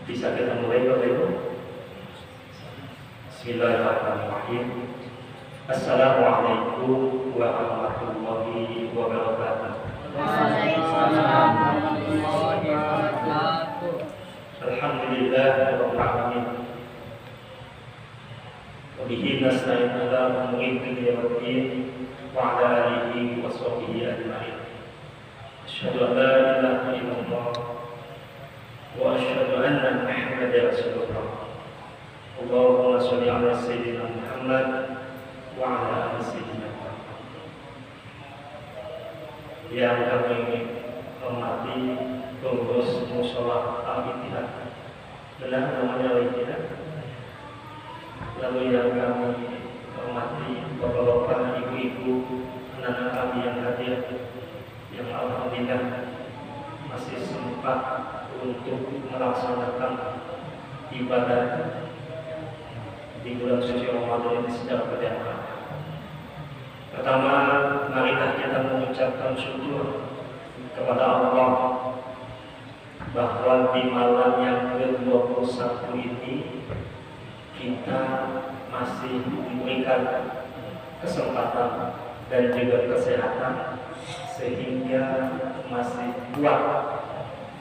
Bisa kita mulai Bapak Ibu? Bismillahirrahmanirrahim. Assalamualaikum warahmatullahi wabarakatuh. Waalaikumsalam warahmatullahi wabarakatuh. Alhamdulillah rabbil alamin. Wa bihi nasta'in ala umuri dunya waddin wa ala alihi wa sahbihi ajma'in. Asyhadu an la ilaha illallah wa asyhadu anna Muhammadar Rasulullah. Allahumma shalli ala sayyidina Muhammad wa ala ali sayyidina Muhammad. Yang kami hormati pengurus mushola Al-Ittihad, benar namanya Al-Ittihad. Lalu yang kami hormati bapak-bapak, ibu-ibu, anak-anak kami yang hadir, yang alhamdulillah masih sempat untuk melaksanakan ibadah di bulan suci Ramadan ini secara berjamaah. Pertama, marilah kita mengucapkan syukur kepada Allah bahwa di malam yang ke-21 ini kita masih diberikan kesempatan dan juga kesehatan sehingga masih kuat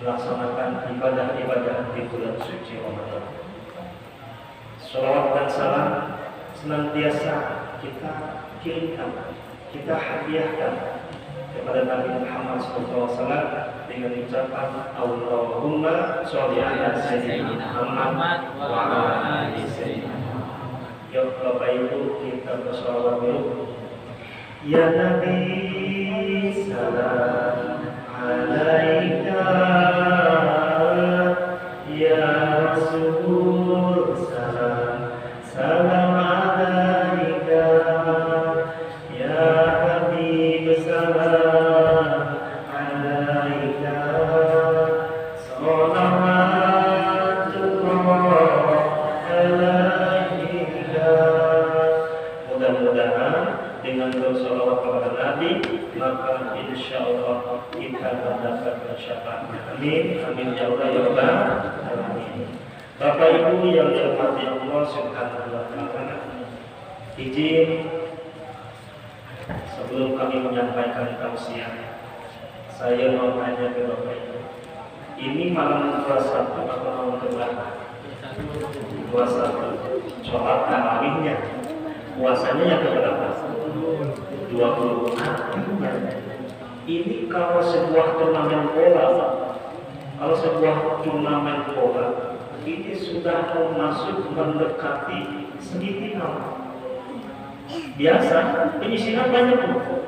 melaksanakan ibadah-ibadah di bulan suci Ramadan. Salawat dan salam senantiasa kita kirimkan, kita hadiahkan kepada Nabi Muhammad SAW dengan ucapan Allahumma sholli ala sayyidina Muhammad wa ala ali sayyidina Muhammad. Yuk Bapak Ibu, kita bersalawat dulu. Ya Nabi salam alaika, ya Rasul salam salam alaika, ya Habib salam alaika, salawatullah alaika. Mudah-mudahan dengan bersolawat kepada Nabi, maka insya Allah kita mendapatkan syafaatnya. Amin, amin ya Allah ya Rabbal alamin. Bapak Ibu yang dirahmati Allah Subhanahu wa taala, izin sebelum kami menyampaikan tausiah, saya mau tanya ke Bapak Ibu, ini malam 21 atau malam keberapa? 21. Sholat tarawihnya, puasanya yang keberapa? 20. Ini kalau sebuah turnamen bola, ini sudah mau masuk mendekati semifinal. Biasa penyisihan banyak tuh.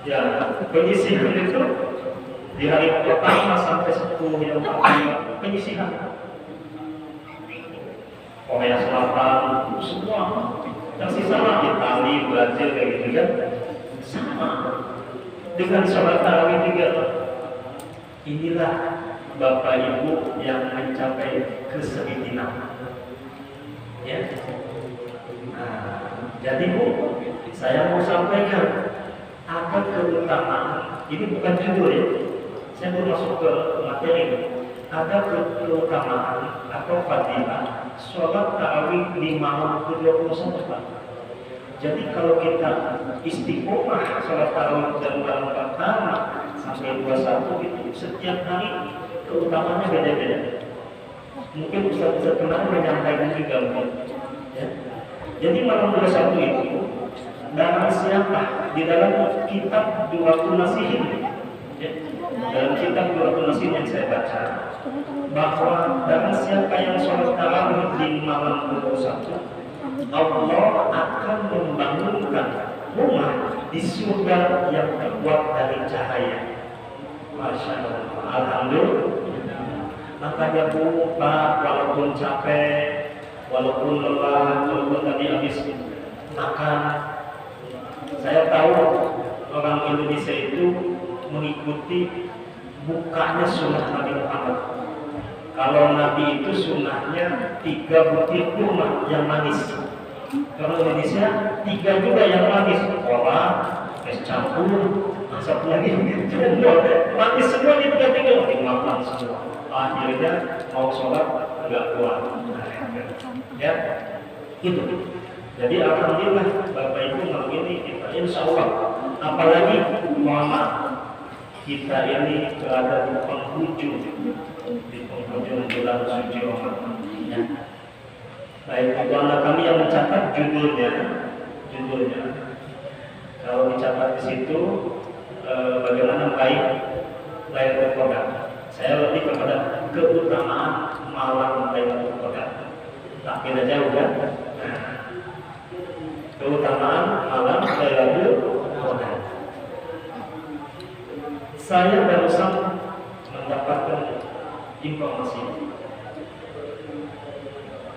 Ya, penyisihan itu di hari pertama sampai 10 yang pertama penyisihan. Korea Selatan semua. Yang sisa Itali, Brazil kayak gitu kan, sama dengan sholat tarawih juga. Inilah Bapak Ibu yang mencapai ke semifinal. Ya. Nah, jadi Bu, saya mau sampaikan ada keutamaan. Ini bukan judul ya. Saya mau masuk ke materi. Ada keutamaan atau fadilah sholat tarawih di malam ke-21. Jadi kalau kita istiqomah sholat tarawih dari malam pertama sampai 21 itu setiap hari keutamaannya beda-beda. Mungkin Ustaz kemarin menyampaikan juga mungkin. Ya. Jadi malam 21 itu dalam siapa di dalam kitab Du'atul Nasihin. Ya. Dalam kitab Du'atul Nasihin yang saya baca, bahwa dalam siapa yang sholat tarawih di malam 21, Allah akan membangunkan rumah di surga yang terbuat dari cahaya. Masya Allah, alhamdulillah. Makanya Bu, Pak, walaupun capek, walaupun lelah, walaupun tadi habis makan, saya tahu orang Indonesia itu mengikuti Bukanya sunnah Nabi Muhammad. Kalau Nabi itu sunnahnya 3 butir kurma yang manis. Kalau Indonesia 3 juga yang manis. Kola, es campur, asap lagi, semua manis semua di 3 dimakan semua. Akhirnya mau sholat nggak kuat. Ya, itu. Jadi alhamdulillah Bapak Ibu malam ini kita insya Allah, apalagi mohon maaf, kita ini berada di penghujung bulan suci Ramadan. Ya. Baik, itu anak kami yang mencatat judulnya. Kalau dicatat di situ bagaimana baik Lailatul Qadar. Saya lebih kepada keutamaan malam Lailatul Qadar. Tak beda jauh kan? Keutamaan malam Lailatul Qadar. Saya barusan mendapatkan informasi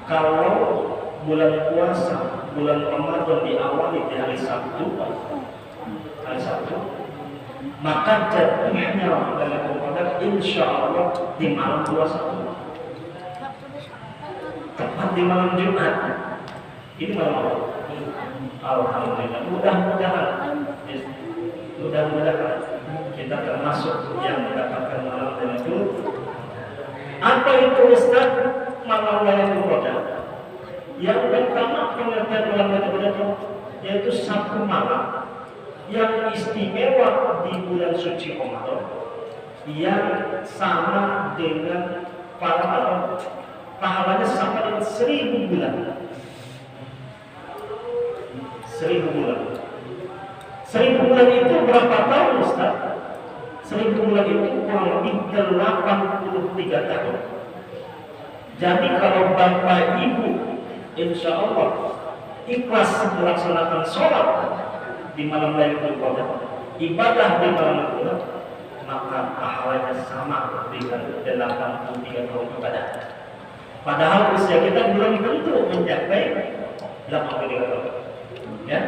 kalau bulan puasa, bulan Ramadan diawali di hari Sabtu, maka jatuhnya Lailatul Qadar insya Allah di malam 21, tepat di malam Jumat. Ini malam apa? Alhamdulillah. Mudah-mudahan kita termasuk yang mendapatkan malam Lailatul Qadar. Apa itu Ustaz malam Lailatul Qadar? Yang pertama pengertian malam Lailatul Qadar yaitu satu malam yang istimewa di bulan suci Ramadan, yang sama dengan pahalanya sama dengan 1000 bulan. 1000 bulan. 1000 bulan itu berapa tahun Ustaz? 1000 bulan itu kurang lebih 83 tahun. Jadi kalau Bapak Ibu insya Allah ikhlas melaksanakan sholat di malam Lailatul Qadar, ibadah di malam Lailatul Qadar, maka pahalanya sama dengan 83 tahun ibadah. Padahal usia kita belum tentu mencapai 83 tahun. Ya.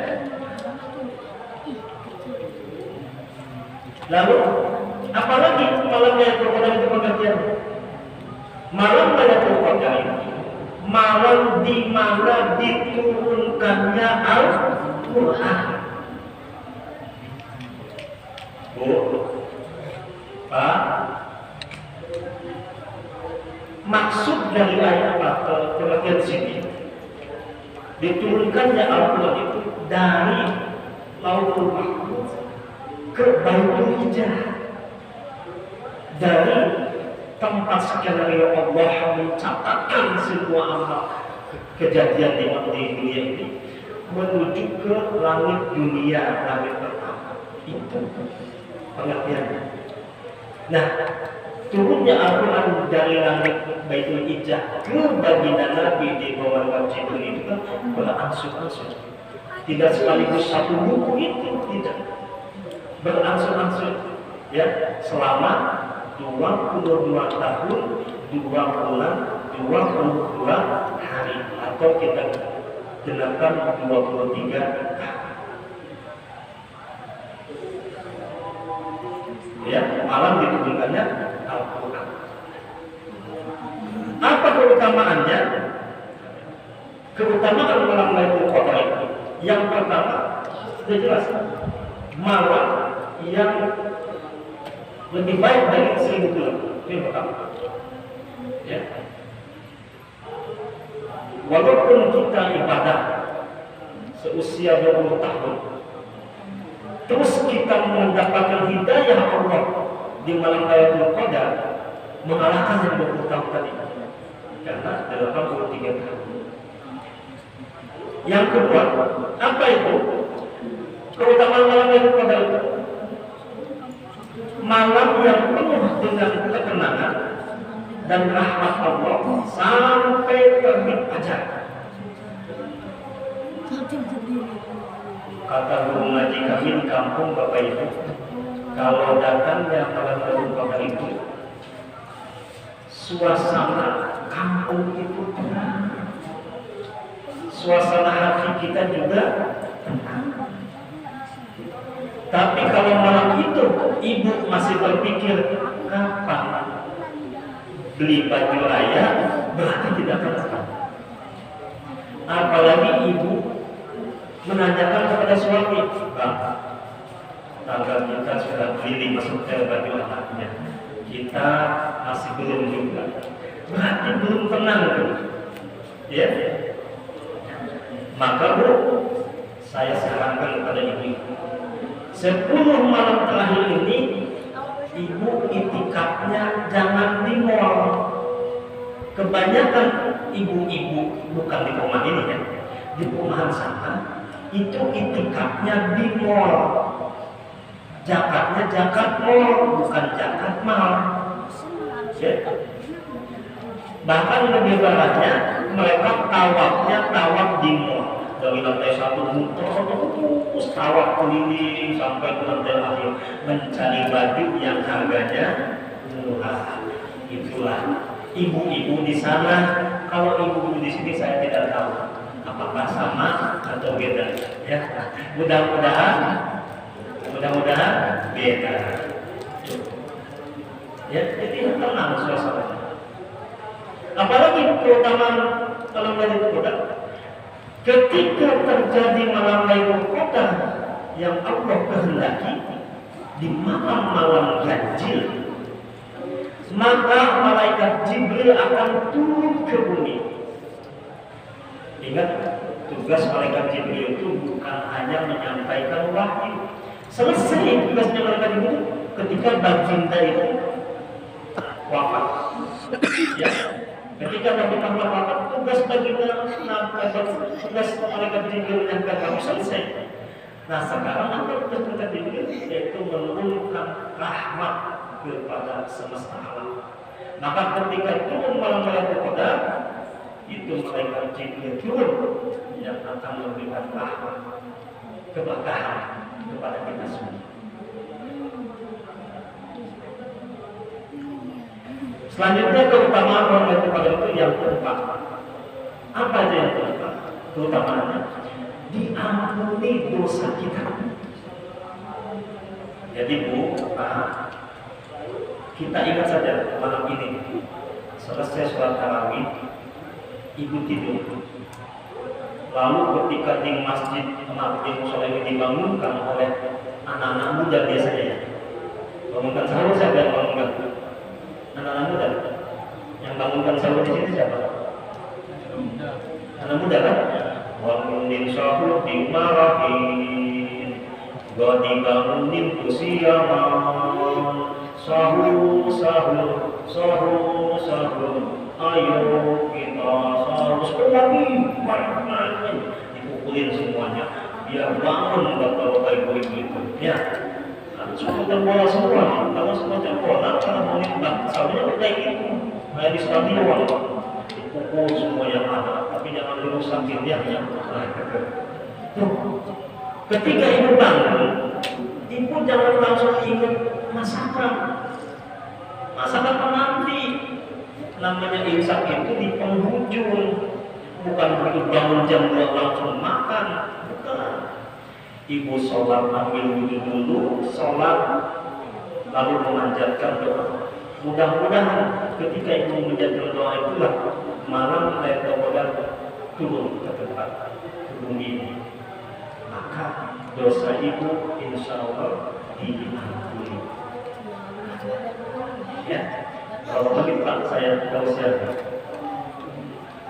Lalu apalagi malam Lailatul Qadar itu pengertian? Malam Lailatul Qadar itu malam di mana diturunkannya Al-Qur'an. Pak, maksud dari ayat apa pengertian sini? Diturunkannya Al-Qur'an itu dari Lauhul Mahfuz ke Baitul Izzah, dari tempat skenario Allah mencatatkan semua amal kejadian di dunia ini menuju ke langit dunia, langit pertama. Itu pengertiannya. Nah, turunnya Al-Quran dari langit Baitul Izzah ke baginda Nabi di bawah Jibril itu kan berangsur-angsur. Tidak sekaligus satu buku itu, tidak. Berangsur-angsur, ya, selama 22 tahun, 2 bulan, 22 hari, atau kita genapkan 23 tahun. Ya, malam diturunkannya Al-Quran. Apa keutamaannya? Keutamaan malam Lailatul Qadar itu, yang pertama sudah jelas, malam yang lebih baik dari 1000 bulan. Itu yang pertama. Ya. Walaupun kita ibadah seusia 20 tahun, terus kita mendapatkan hidayah Allah di malam Lailatul Qadar, mengalahkan yang 20 tahun tadi, karena 83 tahun. Yang kedua, apa itu? Keutamaan malam Lailatul Qadar itu malam yang penuh dengan ketenangan dan rahmat Allah sampai terbit fajar. Kata guru ngaji kami di kampung Bapak Ibu, kalau datangnya malam Lailatul Qadar itu, suasana kampung itu tenang, suasana hati kita juga tenang. Tapi kalau malam itu ibu masih berpikir kapan beli baju raya berarti tidak tepat. Apalagi ibu menanyakan kepada suami, Bang, tanggal kita sudah beli masuk ke baju anaknya, kita masih belum juga, berarti belum tenang tuh, ya. Maka Bu, saya sarankan kepada ibu, 10 malam terakhir ini ibu itikafnya jangan di mall. Kebanyakan ibu-ibu, bukan di rumah ini ya, di perumahan sana itu itikafnya di mall. Zakatnya zakat mall, bukan zakat mal, ya. Bahkan lebih parahnya mereka tawafnya tawaf di mall. Dari lantai 1 muter terus tawaf keliling sampai ke lantai akhir mencari baju yang harganya murah. Itulah ibu-ibu di sana. Kalau ibu-ibu di sini saya tidak tahu apakah sama atau beda, ya. Mudah-mudahan beda. Ya, jadi tenang suasananya. Apalagi terutama kalau Lailatul Qadar. Ketika terjadi malam Lailatul Qadar yang Allah kehendaki di malam-malam ganjil, maka malaikat Jibril akan turun ke bumi. Ingat, tugas malaikat Jibril itu bukan hanya menyampaikan wahyu. Selesai tugasnya malaikat Jibril ketika baginda itu wafat. Ya. Ketika Nabi Muhammad wafat, tugas baginda, tugas malaikat Jibril menyampaikan wahyu selesai. Nah, sekarang apa tugas malaikat Jibril? Yaitu menurunkan rahmat kepada semesta alam. Maka ketika turun malam Lailatul Qadar, itu malaikat Jibril turun yang akan memberikan rahmat, keberkahan kepada kita semua. Selanjutnya keutamaan malam Lailatul Qadar itu yang keempat. Apa aja yang keempat? Keutamaannya diampuni dosa kita. Jadi Bu, kita ingat saja malam ini selesai sholat tarawih, ibu tidur. Lalu ketika di masjid di musola ini dibangunkan oleh anak-anak muda biasanya, ya. Bangunkan sahur siapa yang bangunkan? Anak-anak muda. Yang bangunkan sahur di sini siapa? Anak muda kan? Bangunin sahur dimarahin, gak dibangunin kesiangan. Sahur, sahur, sahur, sahur, ayo kita sahur sekali lagi, banyak-banyak dipukulin semuanya, biar bangun bapak-bapak ibu-ibu itu, ya. Supporter bola semua, kalau supporter bola karena mau nembak, sahurnya kayak gitu, kayak di stadion, dipukul semua yang ada, tapi jangan dirusakin ya. Ketika ibu bangun, ibu jangan langsung ingat masakan nanti. Namanya imsak itu di penghujung, bukan begitu bangun jam 2 langsung makan, bukan. Ibu sholat ambil wudhu dulu, sholat lalu memanjatkan doa. Mudah-mudahan ketika ibu menjadikan doa itulah malam Lailatul Qadar turun ke tempat bumi ini, maka dosa ibu insya Allah diampuni. Ya, kalau lagi Pak saya tahu siapa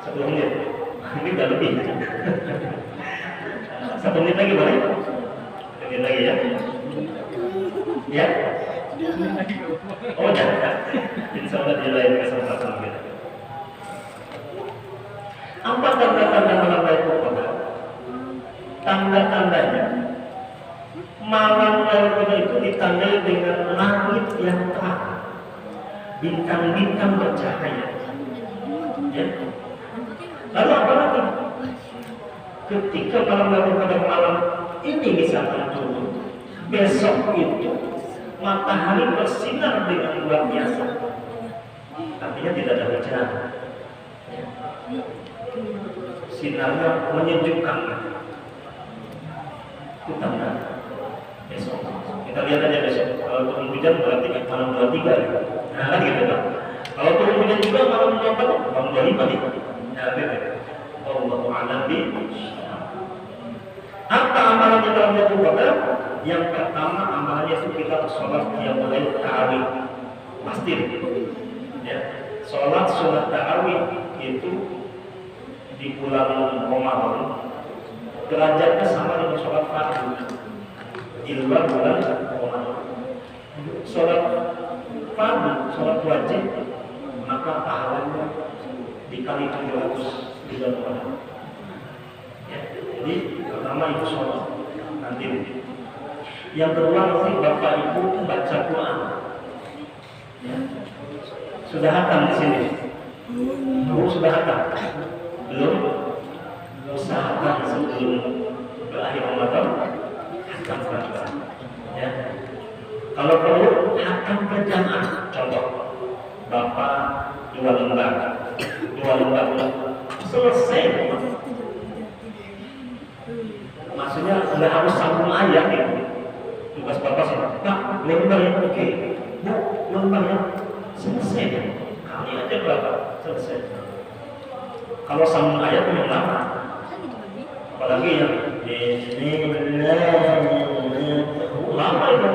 1 menit, ini udah lebih. 1 menit lagi boleh? 1 menit lagi ya? Ya? Oh jangan, insya Allah di lain kesempatan kita. Apa tanda-tanda malam Lailatul Qadar? Tanda-tandanya malam Lailatul Qadar itu ditandai dengan langit yang terang, bintang-bintang bercahaya. Ya. Lalu apa lagi? Ketika malam Lailatul Qadar malam ini misalkan turun, besok itu matahari bersinar dengan luar biasa. Artinya tidak ada hujan. Sinarnya menyejukkan. Itu tanda besok Kita lihat aja besok. Kalau turun hujan berarti malam 23 ya. Nah, kan gitu kan. Kalau turun hujan juga malam 24, malam 25 nih. Ya, gitu. Allahu a'lam bi. Apa amalannya dalam Lailatul Qadar? Yang pertama amalannya itu kita sholat yang mulai tarawih. Pasti. Ya. Sholat sunat tarawih itu di bulan Ramadan derajatnya sama dengan sholat fardu di luar bulan Ramadan. Sholat fardu, sholat wajib, maka pahalanya dikali 700 di bulan Ramadan. Ya, jadi pertama itu sholat nanti. Yang kedua nanti bapak ibu baca Quran. Ya. Sudah hatam di sini. Sudah hatam. Belum usahakan sebelum berakhir Ramadan hatam Quran. Ya. Kalau perlu hatam berjamaah. Contoh, bapak 2 lembar selesai. Maksudnya nggak harus sambung ayat gitu. Tugas bapak sih, Pak, lembar yang oke, Bu, lembar yang selesai. Kali aja berapa selesai. Kalau sambung ayat memang lama. Apalagi yang lama itu.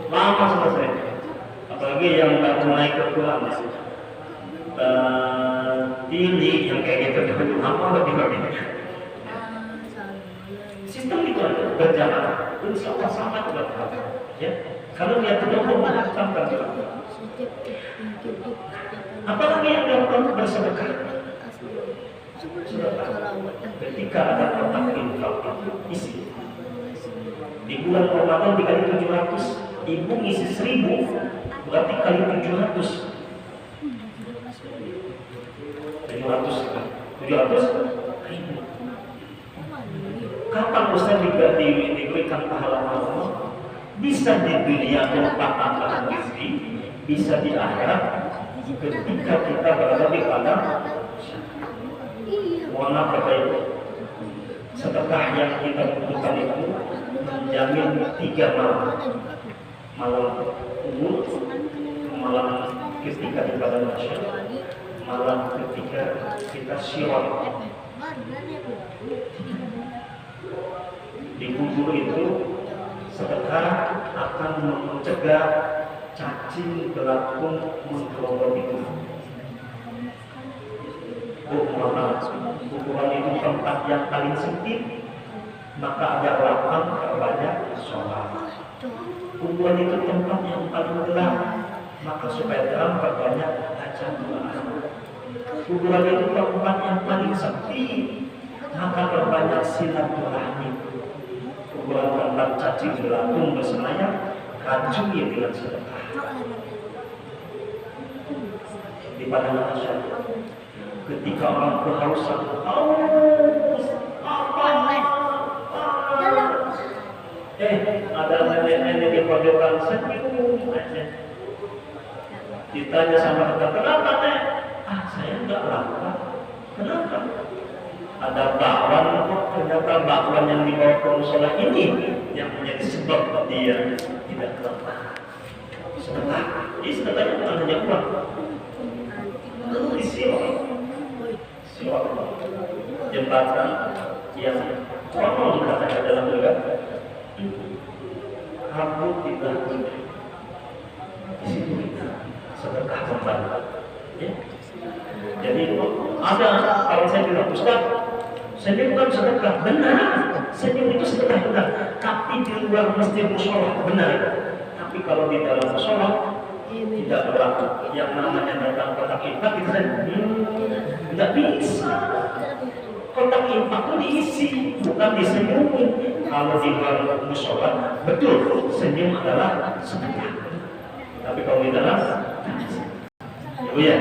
Lama selesai. Apalagi yang baru naik ke Quran ini yang kayak gitu lama lebih lagi. Sistem itu berjalan, insya Allah sama juga. Ya, kalau dia tidak mau menghatamkan, apalagi yang dilakukan bersedekah. Ketika ada kotak infak isi di bulan Ramadan dikali 700, ibu ngisi 1000 berarti kali 700 ribu. Kapan Ustaz diberikan pahala Allah? Bisa di dunia berupa tambahan rezeki, bisa di akhirat ketika kita berada di padang. Mohon maaf Bapak Ibu, sedekah yang kita butuhkan itu menjamin 3 malam. Malam Uhud, malam ketika di padang mahsyar, malam ketika kita sirat. Di kubur itu sedekah akan mencegah cacing belakang menggerogoti itu. Kuburan itu tempat yang paling sempit, maka ada lapang terbanyak sholat. Kuburan itu tempat yang paling gelap, maka supaya terang perbanyak baca doa. Kuburan itu tempat yang paling sepi, maka perbanyak silaturahmi. Kuburan tempat cacing belakang bersemayam, racuni dengan sedekah. Di padang mahsyar, ketika orang kehausan, ada nenek-nenek di pojokan senyum aja. Ditanya sama kita, kenapa Nek? Saya enggak lapar. Kenapa? Ada bakwan kok, ternyata bakwan yang dibawa ke musola ini yang menjadi sebab dia tidak lapar. Sedekah. Ini sedekahnya bukan hanya uang. Lalu disiok jembatan yang konon katanya dalam juga kamu tidak di situ kita sedekah kembali. Ya. Jadi ada kalau saya bilang Ustaz, senyum bukan sedekah, benar. Senyum itu sedekah benar. Tapi di luar masjid musola benar. Tapi kalau di dalam musola tidak berlaku. Yang namanya datang kotak infak itu tidak bisa. Kotak infak itu diisi, bukan disenyumin. Kalau di luar musola, betul senyum adalah sedekah. Tapi kalau di dalam, ya.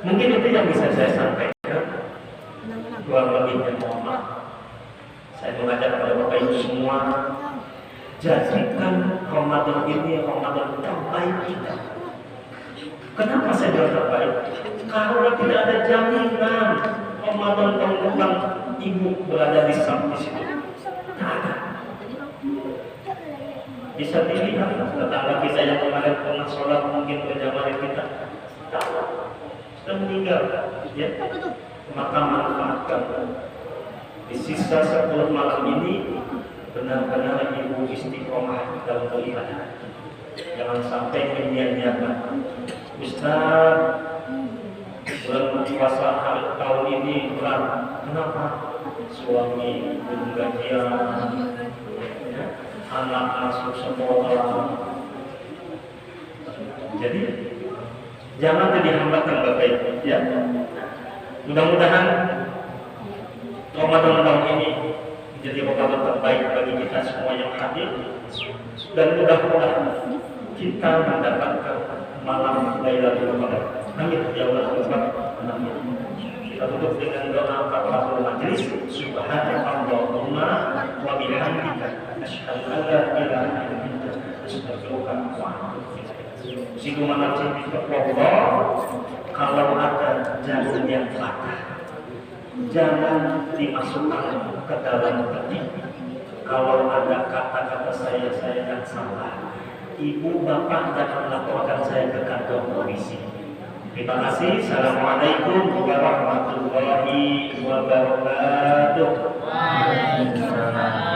Mungkin itu yang bisa saya sampaikan. Kurang lebihnya mohon maaf. Saya mengajak kepada Bapak Ibu semua, jadikan Ramadan ini Ramadan terbaik kita. Kenapa saya bilang terbaik? Karena tidak ada jaminan Ramadan tahun depan ibu berada di samping situ. Tak ada. Bisa dilihat tetangga kita yang kemarin pernah sholat mungkin berjamaah kita sudah meninggal, ya. Maka manfaatkan di sisa 10 malam ini benar-benar ibu istiqomah dalam beribadah. Jangan sampai menyia-nyiakan. Ustaz, bulan puasa tahun ini berat. Kenapa? Suami belum gajian, ya, anak masuk sekolah. Jadi jangan jadi hambatan Bapak Ibu, ya. Mudah-mudahan Ramadan tahun ini menjadi Ramadan terbaik bagi kita semua yang hadir, dan mudah-mudahan kita mendapatkan malam Lailatul Qadar. Amin ya Allah. Amin. Kita tutup dengan doa kafaratul majelis. Subhanallahumma wa bihamdika asyhadu an la ilaha illa anta astaghfiruka wa atubu ilaik. Siapa nafsi Allah, kalau ada jarum yang patah, jangan dimasukkan ke dalam peti. Kalau ada kata-kata saya yang salah, ibu bapak jangan laporkan saya ke kantor polisi. Terima kasih. Assalamualaikum warahmatullahi wabarakatuh. Waalaikumsalam.